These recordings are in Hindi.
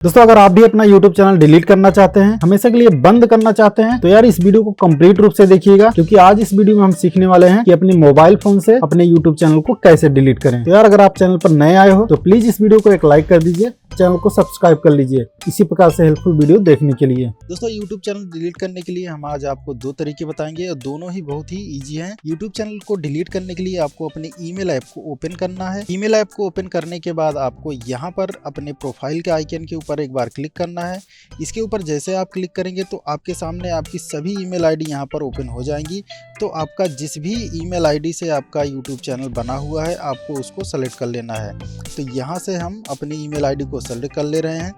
दोस्तों अगर आप भी अपना YouTube चैनल डिलीट करना चाहते हैं, हमेशा के लिए बंद करना चाहते हैं, तो यार इस वीडियो को कंप्लीट रूप से देखिएगा, क्योंकि आज इस वीडियो में हम सीखने वाले हैं कि अपने मोबाइल फोन से अपने YouTube चैनल को कैसे डिलीट करें। तो यार अगर आप चैनल पर नए आए हो तो प्लीज इस वीडियो को एक लाइक कर दीजिए, चैनल को सब्सक्राइब कर लीजिए इसी प्रकार से हेल्पफुल वीडियो देखने के लिए। दोस्तों YouTube चैनल डिलीट करने के लिए हम आज आपको दो तरीके बताएंगे और दोनों ही बहुत ही इजी हैं। YouTube चैनल को डिलीट करने के लिए आपको अपने ईमेल ऐप को ओपन करना है। ईमेल ऐप को ओपन करने के बाद आपको यहाँ पर अपने प्रोफाइल के आइकन के ऊपर एक बार क्लिक करना है। इसके ऊपर जैसे आप क्लिक करेंगे तो आपके सामने आपकी सभी ईमेल आईडी यहाँ पर ओपन हो जाएंगी। तो आपका जिस भी ईमेल आईडी से आपका YouTube चैनल बना हुआ है आपको उसको सेलेक्ट कर लेना है। तो यहाँ से हम अपनी ईमेल आईडी को सेलेक्ट कर ले रहे हैं।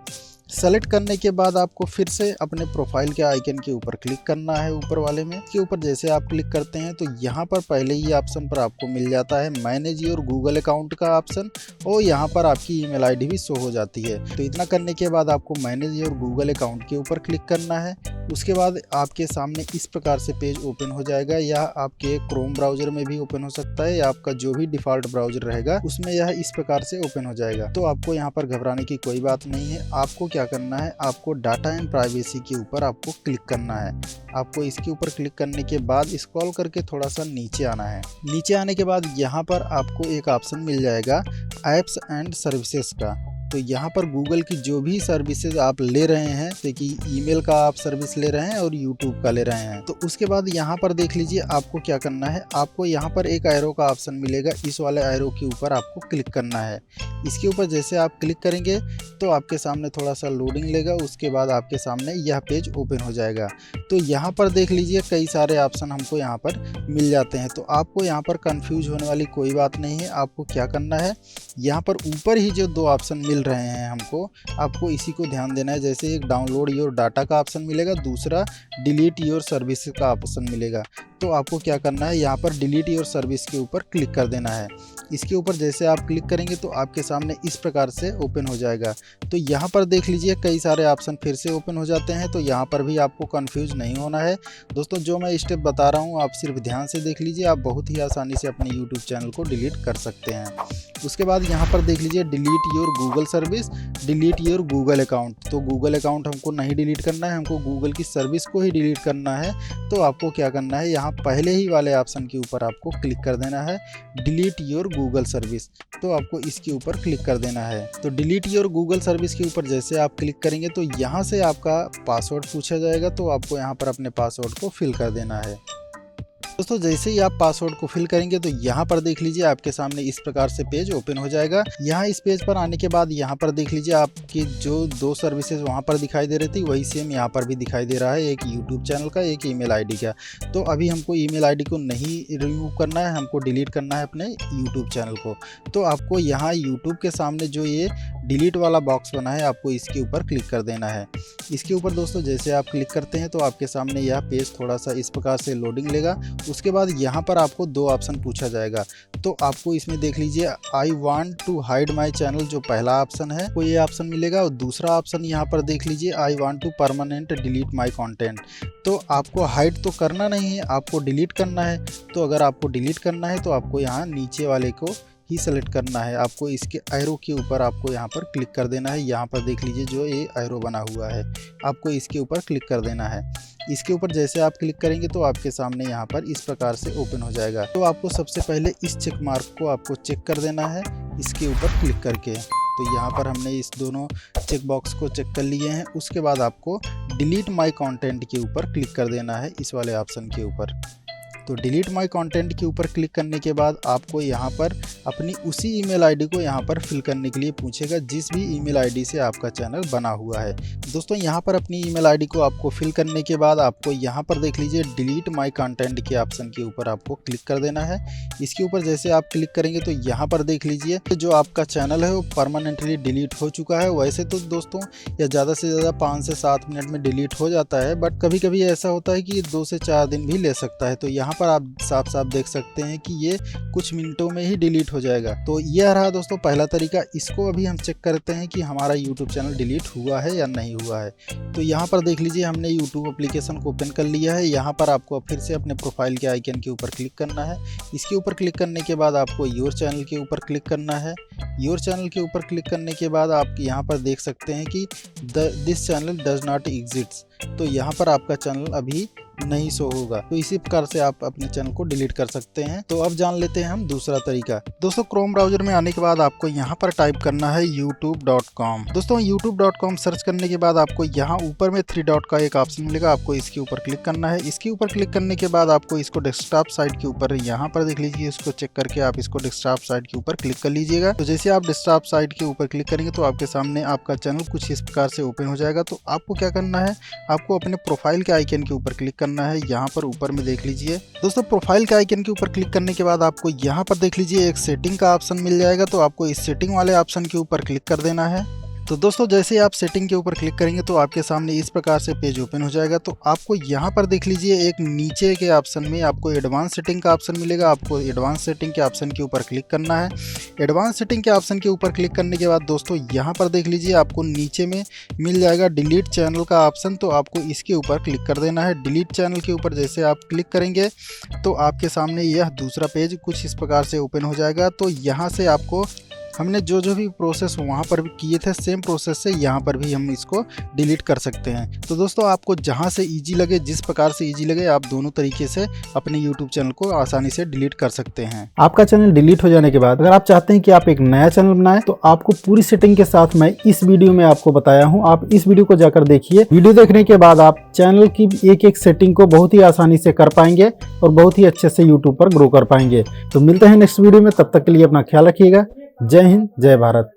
सेलेक्ट करने के बाद आपको फिर से अपने प्रोफाइल के आइकन के ऊपर क्लिक करना है। ऊपर वाले में के ऊपर जैसे आप क्लिक करते हैं तो यहाँ पर पहले ही ऑप्शन पर आपको मिल जाता है मैनेज योर गूगल अकाउंट का ऑप्शन, और यहाँ पर आपकी ईमेल आईडी भी शो हो जाती है। तो इतना करने के बाद आपको मैनेज योर गूगल अकाउंट के ऊपर क्लिक करना है। उसके बाद आपके सामने इस प्रकार से पेज ओपन हो जाएगा। यह आपके क्रोम ब्राउजर में भी ओपन हो सकता है या आपका जो भी डिफॉल्ट ब्राउजर रहेगा उसमें यह इस प्रकार से ओपन हो जाएगा। तो आपको यहाँ पर घबराने की कोई बात नहीं है। आपको क्या करना है, आपको डाटा एंड प्राइवेसी के ऊपर आपको क्लिक करना है। आपको इसके ऊपर क्लिक करने के बाद स्क्रॉल करके थोड़ा सा नीचे आना है। नीचे आने के बाद यहाँ पर आपको एक ऑप्शन मिल जाएगा ऐप्स एंड सर्विसेज का। तो यहाँ पर गूगल की जो भी सर्विसेज आप ले रहे हैं, जैसे कि ईमेल का आप सर्विस ले रहे हैं और यूट्यूब का ले रहे हैं, तो उसके बाद यहाँ पर देख लीजिए आपको क्या करना है। आपको यहाँ पर एक एरो का ऑप्शन मिलेगा, इस वाले एरो के ऊपर आपको क्लिक करना है। इसके ऊपर जैसे आप क्लिक करेंगे तो आपके सामने थोड़ा सा लोडिंग लेगा। उसके बाद आपके सामने यह पेज ओपन हो जाएगा। तो यहाँ पर देख लीजिए कई सारे ऑप्शन हमको यहाँ पर मिल जाते हैं। तो आपको यहाँ पर कंफ्यूज होने वाली कोई बात नहीं है। आपको क्या करना है, यहाँ पर ऊपर ही जो दो ऑप्शन मिल रहे हैं हमको, आपको इसी को ध्यान देना है। जैसे एक डाउनलोड योर डाटा का ऑप्शन मिलेगा, दूसरा डिलीट योर सर्विस का ऑप्शन मिलेगा। तो आपको क्या करना है, यहाँ पर डिलीट योर सर्विस के ऊपर क्लिक कर देना है। इसके ऊपर जैसे आप क्लिक करेंगे तो आपके सामने इस प्रकार से ओपन हो जाएगा। तो यहाँ पर देख लीजिए कई सारे ऑप्शन फिर से ओपन हो जाते हैं। तो यहाँ पर भी आपको कंफ्यूज नहीं होना है। दोस्तों जो मैं स्टेप बता रहा हूँ आप सिर्फ ध्यान से देख लीजिए, आप बहुत ही आसानी से अपने YouTube चैनल को डिलीट कर सकते हैं। उसके बाद यहाँ पर देख लीजिए delete your Google service, delete your Google account. तो गूगल अकाउंट हमको नहीं डिलीट करना है, हमको गूगल की सर्विस को ही डिलीट करना है। तो आपको क्या करना है, यहाँ पहले ही वाले ऑप्शन के ऊपर आपको क्लिक कर देना है, डिलीट योर गूगल सर्विस। तो आपको इसके ऊपर क्लिक कर देना है। तो डिलीट योर गूगल सर्विस के ऊपर जैसे आप क्लिक करेंगे तो यहाँ से आपका पासवर्ड पूछा जाएगा। तो आपको यहाँ पर अपने पासवर्ड को फिल कर देना है। दोस्तों जैसे ही आप पासवर्ड को फिल करेंगे तो यहाँ पर देख लीजिए आपके सामने इस प्रकार से पेज ओपन हो जाएगा। यहाँ इस पेज पर आने के बाद यहाँ पर देख लीजिए आपकी जो दो सर्विसेज वहाँ पर दिखाई दे रही थी वही सेम यहाँ पर भी दिखाई दे रहा है, एक YouTube चैनल का, एक ईमेल आईडी का। तो अभी हमको ईमेल आईडी को नहीं रिमूव करना है, हमको डिलीट करना है अपने YouTube चैनल को। तो आपको यहाँ YouTube के सामने जो ये डिलीट वाला बॉक्स बना है आपको इसके ऊपर क्लिक कर देना है। इसके ऊपर दोस्तों जैसे आप क्लिक करते हैं तो आपके सामने यह पेज थोड़ा सा इस प्रकार से लोडिंग लेगा। उसके बाद यहाँ पर आपको दो ऑप्शन पूछा जाएगा। तो आपको इसमें देख लीजिए I want to hide my channel जो पहला ऑप्शन है वो ये ऑप्शन मिलेगा, और दूसरा ऑप्शन यहाँ पर देख लीजिए I want to permanent delete my content. तो आपको हाइड तो करना नहीं है, आपको डिलीट करना है। तो अगर आपको डिलीट करना है तो आपको यहाँ नीचे वाले को ही सेलेक्ट करना है। आपको इसके एरो के ऊपर आपको यहाँ पर क्लिक कर देना है। यहाँ पर देख लीजिए जो ये एरो बना हुआ है आपको इसके ऊपर क्लिक कर देना है। इसके ऊपर जैसे आप क्लिक करेंगे तो आपके सामने यहाँ पर इस प्रकार से ओपन हो जाएगा। तो आपको सबसे पहले इस चेक मार्क को आपको चेक कर देना है इसके ऊपर क्लिक करके। तो यहाँ पर हमने इस दोनों चेक बॉक्स को चेक कर लिए हैं। उसके बाद आपको डिलीट माई कंटेंट के ऊपर क्लिक कर देना है इस वाले ऑप्शन के ऊपर। तो डिलीट माई कंटेंट के ऊपर क्लिक करने के बाद आपको यहाँ पर अपनी उसी ईमेल आईडी को यहाँ पर फिल करने के लिए पूछेगा जिस भी ईमेल आईडी से आपका चैनल बना हुआ है। दोस्तों यहाँ पर अपनी ईमेल आईडी को आपको फिल करने के बाद आपको यहाँ पर देख लीजिए डिलीट माई कंटेंट के ऑप्शन के ऊपर आपको क्लिक कर देना है। इसके ऊपर जैसे आप क्लिक करेंगे तो यहाँ पर देख लीजिए जो आपका चैनल है वो परमानेंटली डिलीट हो चुका है। वैसे तो दोस्तों यह ज़्यादा से ज़्यादा 5 से 7 मिनट में डिलीट हो जाता है, बट कभी कभी ऐसा होता है कि 2 से 4 दिन भी ले सकता है। तो यहाँ यहाँ पर आप साफ साफ देख सकते हैं कि ये कुछ मिनटों में ही डिलीट हो जाएगा। तो यह रहा दोस्तों पहला तरीका। इसको अभी हम चेक करते हैं कि हमारा यूट्यूब चैनल डिलीट हुआ है या नहीं हुआ है। तो यहाँ पर देख लीजिए हमने यूट्यूब एप्लीकेशन को ओपन कर लिया है। यहाँ पर आपको फिर से अपने प्रोफाइल के आइकन के ऊपर क्लिक करना है। इसके ऊपर क्लिक करने के बाद आपको योर चैनल के ऊपर क्लिक करना है। योर चैनल के ऊपर क्लिक करने के बाद आप यहाँ पर देख सकते हैं कि this channel does not exist. तो यहाँ पर आपका चैनल अभी नहीं शो होगा। तो इसी प्रकार से आप अपने चैनल को डिलीट कर सकते हैं। तो अब जान लेते हैं हम दूसरा तरीका। दोस्तों क्रोम ब्राउजर में आने के बाद आपको यहाँ पर टाइप करना है youtube.com। दोस्तों youtube.com सर्च करने के बाद आपको यहाँ ऊपर में 3 डॉट का एक ऑप्शन मिलेगा, आपको इसके ऊपर क्लिक करना है। इसके ऊपर क्लिक करने के बाद आपको इसको डेस्कटॉप साइट के ऊपर यहाँ पर देख लीजिए, इसको चेक करके आप इसको डेस्कटॉप साइट के ऊपर क्लिक कर लीजिएगा। तो जैसे आप डेस्कटॉप साइट के ऊपर क्लिक करेंगे तो आपके सामने आपका चैनल कुछ इस प्रकार से ओपन हो जाएगा। तो आपको क्या करना है, आपको अपने प्रोफाइल के आइकन के ऊपर क्लिक करना है। यहाँ पर ऊपर में देख लीजिए दोस्तों, प्रोफाइल के आइकन के ऊपर क्लिक करने के बाद आपको यहाँ पर देख लीजिए एक सेटिंग का ऑप्शन मिल जाएगा। तो आपको इस सेटिंग वाले ऑप्शन के ऊपर क्लिक कर देना है। तो दोस्तों जैसे आप सेटिंग के ऊपर क्लिक करेंगे तो आपके सामने इस प्रकार से पेज ओपन हो जाएगा। तो आपको यहाँ पर देख लीजिए एक नीचे के ऑप्शन में आपको एडवांस सेटिंग का ऑप्शन मिलेगा। आपको एडवांस सेटिंग के ऑप्शन के ऊपर क्लिक करना है। एडवांस सेटिंग के ऑप्शन के ऊपर क्लिक करने के बाद दोस्तों यहाँ पर देख लीजिए आपको नीचे में मिल जाएगा डिलीट चैनल का ऑप्शन। तो आपको इसके ऊपर क्लिक कर देना है। डिलीट चैनल के ऊपर जैसे आप क्लिक करेंगे तो आपके सामने यह दूसरा पेज कुछ इस प्रकार से ओपन हो जाएगा। तो यहाँ से आपको हमने जो भी प्रोसेस वहाँ पर भी किए थे सेम प्रोसेस से यहाँ पर भी हम इसको डिलीट कर सकते हैं। तो दोस्तों आपको जहाँ से इजी लगे, जिस प्रकार से इजी लगे, आप दोनों तरीके से अपने यूट्यूब चैनल को आसानी से डिलीट कर सकते हैं। आपका चैनल डिलीट हो जाने के बाद अगर आप चाहते हैं कि आप एक नया चैनल बनाएं तो आपको पूरी सेटिंग के साथ मैं इस वीडियो में आपको बताया हूँ। आप इस वीडियो को जाकर देखिए। वीडियो देखने के बाद आप चैनल की एक एक सेटिंग को बहुत ही आसानी से कर पाएंगे और बहुत ही अच्छे से यूट्यूब पर ग्रो कर पाएंगे। तो मिलते हैं नेक्स्ट वीडियो में, तब तक के लिए अपना ख्याल रखिएगा। जय हिंद, जय भारत।